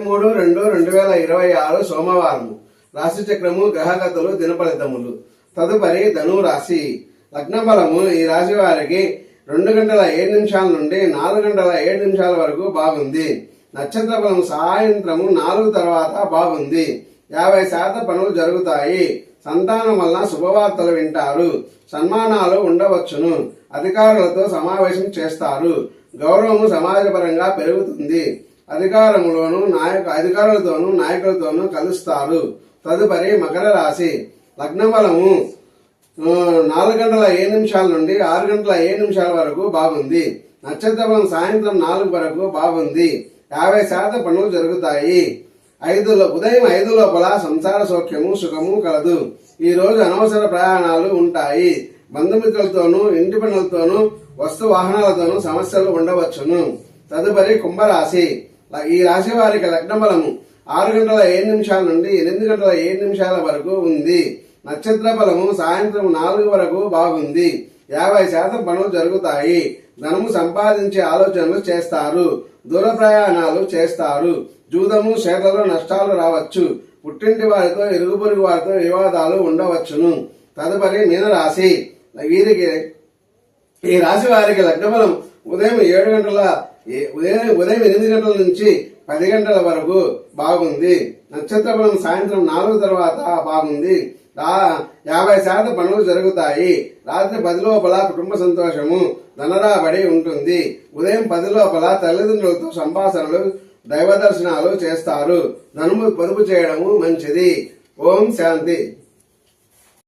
23/2/2026 సోమవారం. రాశి చక్రము, గ్రహగతులు, దినఫలితములు. తదుపరి ధను రాశి. లగ్న బలము ఈ రాశి వారికి 2:07 నుండి 4:07 వరకు బాగుంది. నక్షత్ర బలం సాయంత్రము 4 తర్వాత బాగుంది. 50% పనులు జరుగుతాయి. సంతానం వలన శుభవార్తలు వింటారు. సన్మానాలు ఉండవచ్చును. అధికారులతో సమావేశం చేస్తారు. గౌరవము సమాజపరంగా పెరుగుతుంది. అధికారులతోనూ నాయకులతోనూ కలుస్తారు. తదుపరి మకర రాశి. లగ్న బలము 4:07 నుండి 6:07 వరకు బాగుంది. నక్షత్ర బలం సాయంత్రం 4 వరకు బాగుంది. 50% పనులు జరుగుతాయి. ఉదయం 5 లోపల సంసార సౌఖ్యము, సుఖము కలదు. ఈ రోజు అనవసర ప్రయాణాలు ఉంటాయి. బంధుమిత్రులతోనూ, ఇంటి పనులతోనూ, వస్తు వాహనాలతోనూ సమస్యలు ఉండవచ్చును. తదుపరి కుంభరాశి. ఈ రాశి వారికి లగ్న బలము 6:07 నుండి 8:07 వరకు ఉంది. నక్షత్ర బలము సాయంత్రం 4 వరకు బాగుంది. 50% పనులు జరుగుతాయి. ధనము సంపాదించే ఆలోచనలు చేస్తారు. దూర ప్రయాణాలు చేస్తారు. జూదము, షేర్లలో నష్టాలు రావచ్చు. పుట్టింటి వారితో, ఇరుగు పొరుగు వారితో వివాదాలు ఉండవచ్చును. తదుపరి మీనరాశి. ఈ రాశి వారికి లగ్న బలం ఉదయం 8 గంటల నుంచి 10 గంటల వరకు బాగుంది. నక్షత్ర బలం సాయంత్రం 4 తర్వాత బాగుంది. 50% పనులు జరుగుతాయి. రాత్రి 10 లోపల కుటుంబ సంతోషము, ధనరాబడి ఉంటుంది. ఉదయం 10 లోపల తల్లిదండ్రులతో సంభాషణలు, దైవ దర్శనాలు చేస్తారు. ధనము పొదుపు చేయడము మంచిది. ఓం శాంతి.